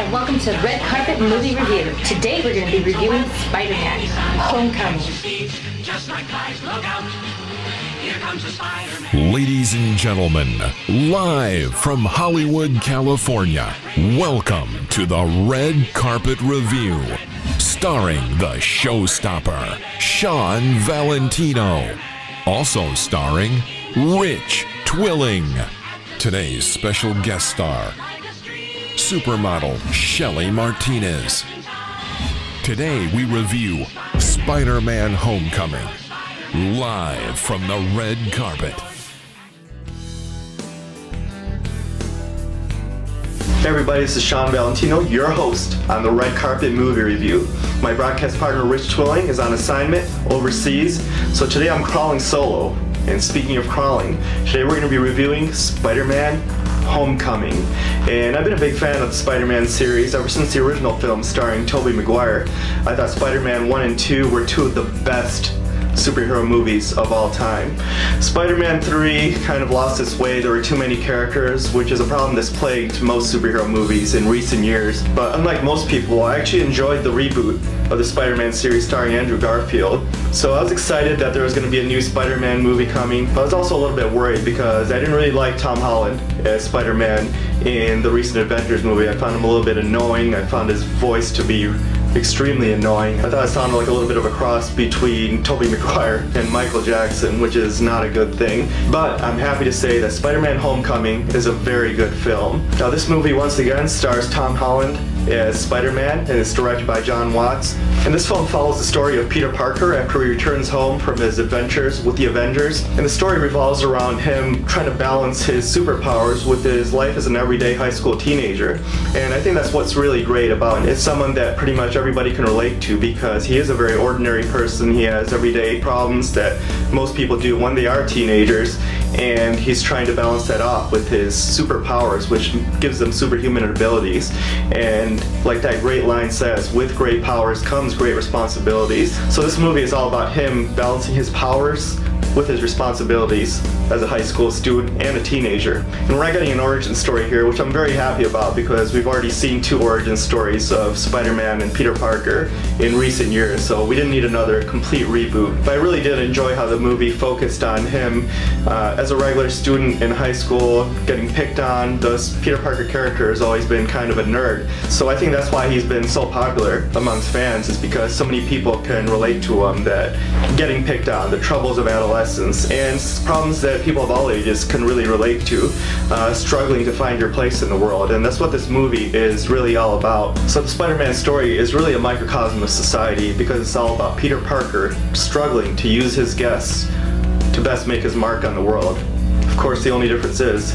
and welcome to Red Carpet Movie Review. Today we're going to be reviewing Spider-Man: Homecoming. Ladies and gentlemen, live from Hollywood, California, welcome to the Red Carpet Review, starring the Showstopper, Shawn Valentino, also starring Rich Twilling. Today's special guest star, supermodel Shelly Martinez. Today we review Spider-Man: Homecoming, live from the red carpet. Hey everybody, this is Shawn Valentino, your host on the Red Carpet Movie Review. My broadcast partner Rich Twilling is on assignment overseas, so today I'm crawling solo. And speaking of crawling, today we're going to be reviewing Spider-Man: Homecoming. And I've been a big fan of the Spider-Man series ever since the original film starring Tobey Maguire. I thought Spider-Man 1 and 2 were two of the best superhero movies of all time. Spider-Man 3 kind of lost its way. There were too many characters, which is a problem that's plagued most superhero movies in recent years. But unlike most people, I actually enjoyed the reboot of the Spider-Man series starring Andrew Garfield. So I was excited that there was going to be a new Spider-Man movie coming, but I was also a little bit worried because I didn't really like Tom Holland as Spider-Man in the recent Avengers movie. I found him a little bit annoying. I found his voice to be extremely annoying. I thought it sounded like a little bit of a cross between Tobey Maguire and Michael Jackson, which is not a good thing. But I'm happy to say that Spider-Man: Homecoming is a very good film. Now this movie once again stars Tom Holland as Spider-Man and is directed by Jon Watts. And this film follows the story of Peter Parker after he returns home from his adventures with the Avengers. And the story revolves around him trying to balance his superpowers with his life as an everyday high school teenager. And I think that's what's really great about it. It's someone that pretty much everybody can relate to because he is a very ordinary person. He has everyday problems that most people do when they are teenagers, and he's trying to balance that off with his superpowers, which gives them superhuman abilities. And like that great line says, with great powers comes great responsibilities. So this movie is all about him balancing his powers with his responsibilities as a high school student and a teenager. And we're not getting an origin story here, which I'm very happy about because we've already seen two origin stories of Spider-Man and Peter Parker in recent years, so we didn't need another complete reboot. But I really did enjoy how the movie focused on him as a regular student in high school, getting picked on. The Peter Parker character has always been kind of a nerd, so I think that's why he's been so popular amongst fans, is because so many people can relate to him, that getting picked on, the troubles of adolescence, and problems that people of all ages can really relate to, struggling to find your place in the world. And that's what this movie is really all about. So the Spider-Man story is really a microcosm of society because it's all about Peter Parker struggling to use his gifts to best make his mark on the world. Of course, the only difference is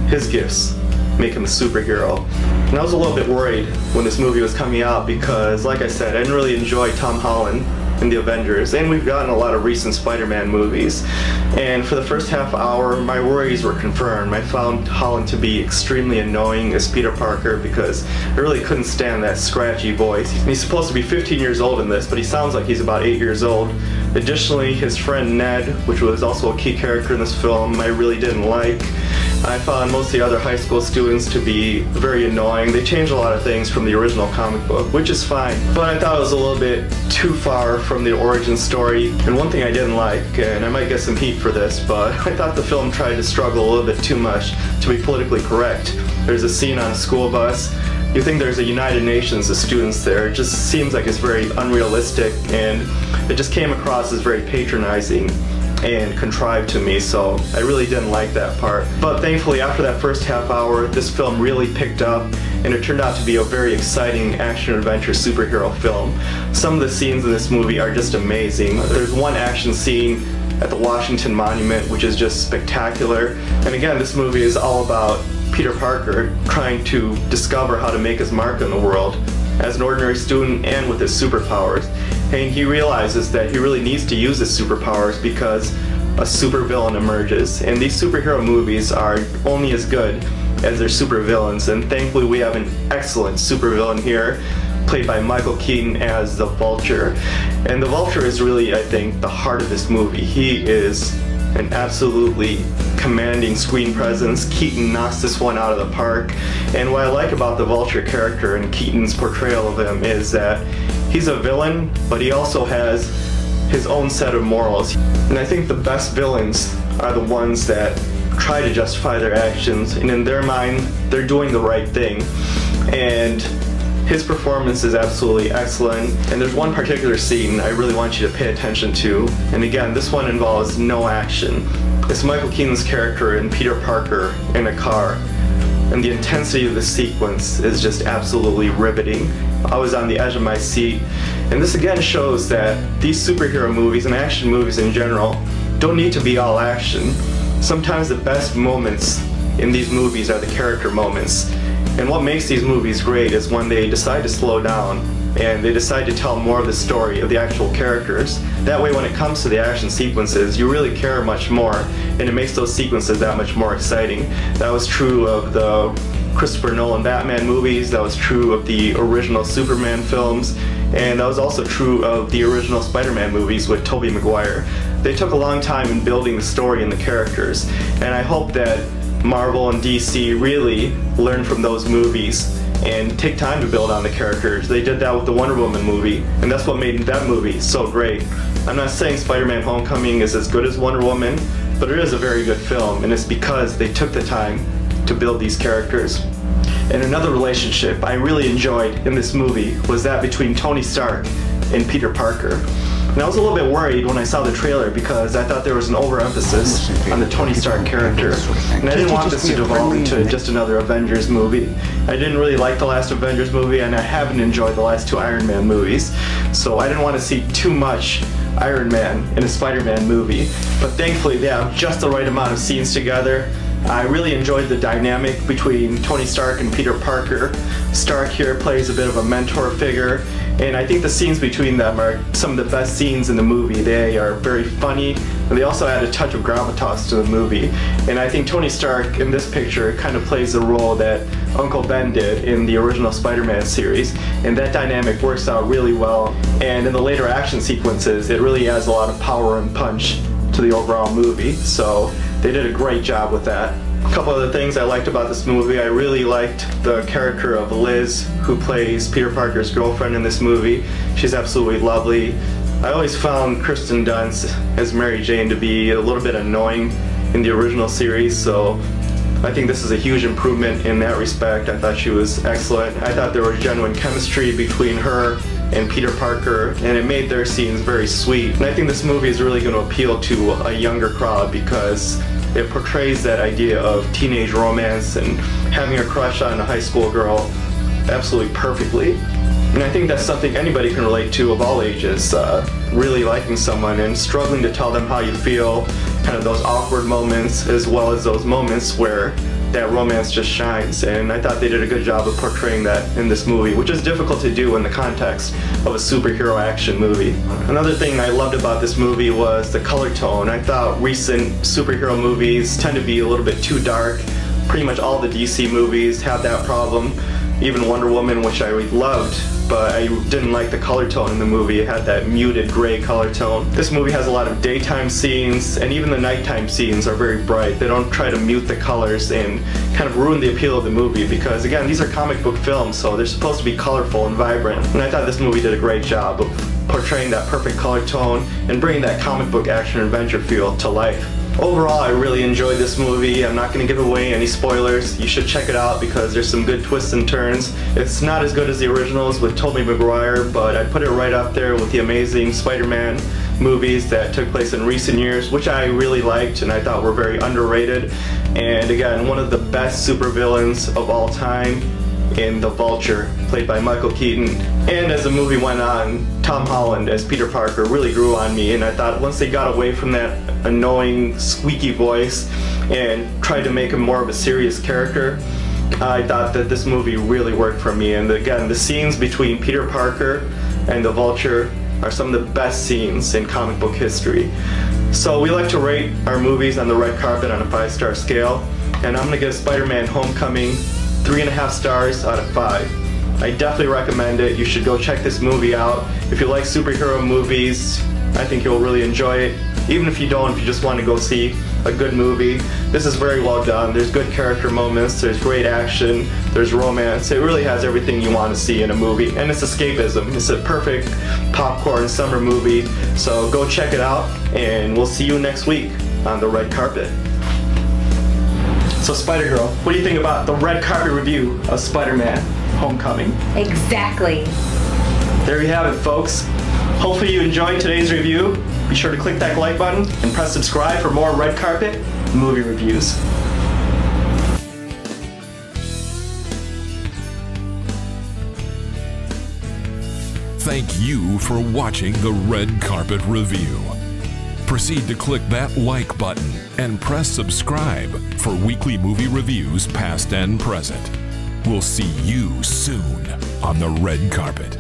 his gifts make him a superhero. And I was a little bit worried when this movie was coming out because, like I said, I didn't really enjoy Tom Holland in the Avengers, and we've gotten a lot of recent Spider-Man movies. And for the first half hour, my worries were confirmed. I found Holland to be extremely annoying as Peter Parker because I really couldn't stand that scratchy voice. And he's supposed to be 15 years old in this, but he sounds like he's about 8 years old. Additionally, his friend Ned, which was also a key character in this film, I really didn't like. I found most of the other high school students to be very annoying. They changed a lot of things from the original comic book, which is fine, but I thought it was a little bit too far from the origin story. And one thing I didn't like, and I might get some heat for this, but I thought the film tried to struggle a little bit too much to be politically correct. There's a scene on a school bus. You think there's a United Nations of students there. It just seems like it's very unrealistic, and it just came across as very patronizing and contrived to me, so I really didn't like that part. But thankfully, after that first half hour, this film really picked up, and it turned out to be a very exciting action-adventure superhero film. Some of the scenes in this movie are just amazing. There's one action scene at the Washington Monument, which is just spectacular. And again, this movie is all about Peter Parker trying to discover how to make his mark in the world as an ordinary student and with his superpowers. And he realizes that he really needs to use his superpowers because a supervillain emerges. And these superhero movies are only as good as their supervillains, and thankfully we have an excellent supervillain here, played by Michael Keaton as the Vulture. And the Vulture is really, I think, the heart of this movie. He is an absolutely commanding screen presence. Keaton knocks this one out of the park. And what I like about the Vulture character and Keaton's portrayal of him is that he's a villain, but he also has his own set of morals. And I think the best villains are the ones that try to justify their actions, and in their mind, they're doing the right thing. And his performance is absolutely excellent, and there's one particular scene I really want you to pay attention to, and again, this one involves no action. It's Michael Keaton's character and Peter Parker in a car, and the intensity of the sequence is just absolutely riveting. I was on the edge of my seat, and this again shows that these superhero movies and action movies in general don't need to be all action. Sometimes the best moments in these movies are the character moments. And what makes these movies great is when they decide to slow down and they decide to tell more of the story of the actual characters. That way when it comes to the action sequences, you really care much more, and it makes those sequences that much more exciting. That was true of the Christopher Nolan Batman movies, that was true of the original Superman films, and that was also true of the original Spider-Man movies with Tobey Maguire. They took a long time in building the story and the characters, and I hope that Marvel and DC really learn from those movies and take time to build on the characters. They did that with the Wonder Woman movie, and that's what made that movie so great. I'm not saying Spider-Man Homecoming is as good as Wonder Woman, but it is a very good film, and it's because they took the time to build these characters. And another relationship I really enjoyed in this movie was that between Tony Stark and Peter Parker. And I was a little bit worried when I saw the trailer because I thought there was an overemphasis on the Tony Stark character. And I didn't want this to devolve into just another Avengers movie. I didn't really like the last Avengers movie, and I haven't enjoyed the last two Iron Man movies. So I didn't want to see too much Iron Man in a Spider-Man movie. But thankfully they have just the right amount of scenes together. I really enjoyed the dynamic between Tony Stark and Peter Parker. Stark here plays a bit of a mentor figure, and I think the scenes between them are some of the best scenes in the movie. They are very funny, and they also add a touch of gravitas to the movie. And I think Tony Stark in this picture kind of plays the role that Uncle Ben did in the original Spider-Man series, and that dynamic works out really well. And in the later action sequences, it really adds a lot of power and punch to the overall movie, so they did a great job with that. A couple other things I liked about this movie. I really liked the character of Liz, who plays Peter Parker's girlfriend in this movie. She's absolutely lovely. I always found Kristen Dunst as Mary Jane to be a little bit annoying in the original series, so I think this is a huge improvement in that respect. I thought she was excellent. I thought there was genuine chemistry between her and Peter Parker, and it made their scenes very sweet. And I think this movie is really going to appeal to a younger crowd because it portrays that idea of teenage romance and having a crush on a high school girl absolutely perfectly. And I think that's something anybody can relate to of all ages, really liking someone and struggling to tell them how you feel, kind of those awkward moments as well as those moments where that romance just shines. And I thought they did a good job of portraying that in this movie, which is difficult to do in the context of a superhero action movie. Another thing I loved about this movie was the color tone. I thought recent superhero movies tend to be a little bit too dark. Pretty much all the DC movies have that problem. Even Wonder Woman, which I loved, but I didn't like the color tone in the movie. It had that muted gray color tone. This movie has a lot of daytime scenes, and even the nighttime scenes are very bright. They don't try to mute the colors and kind of ruin the appeal of the movie because, again, these are comic book films, so they're supposed to be colorful and vibrant. And I thought this movie did a great job of portraying that perfect color tone and bringing that comic book action adventure feel to life. Overall, I really enjoyed this movie. I'm not going to give away any spoilers. You should check it out because there's some good twists and turns. It's not as good as the originals with Tobey Maguire, but I put it right up there with the amazing Spider-Man movies that took place in recent years, which I really liked and I thought were very underrated. And again, one of the best supervillains of all time in The Vulture, played by Michael Keaton. And as the movie went on, Tom Holland as Peter Parker really grew on me, and I thought once they got away from that annoying squeaky voice and tried to make him more of a serious character, I thought that this movie really worked for me. And again, the scenes between Peter Parker and the Vulture are some of the best scenes in comic book history. So we like to rate our movies on the red carpet on a 5-star scale, and I'm going to give Spider-Man Homecoming 3.5 stars out of 5. I definitely recommend it. You should go check this movie out. If you like superhero movies, I think you'll really enjoy it. Even if you don't, if you just want to go see a good movie, this is very well done. There's good character moments, there's great action, there's romance. It really has everything you want to see in a movie, and it's escapism. It's a perfect popcorn summer movie, so go check it out, and we'll see you next week on the red carpet. So Spider-Girl, what do you think about the red carpet review of Spider-Man Homecoming? Exactly. There you have it, folks. Hopefully you enjoyed today's review. Be sure to click that like button and press subscribe for more red carpet movie reviews. Thank you for watching the Red Carpet Review. Proceed to click that like button and press subscribe for weekly movie reviews past and present. We'll see you soon on the red carpet.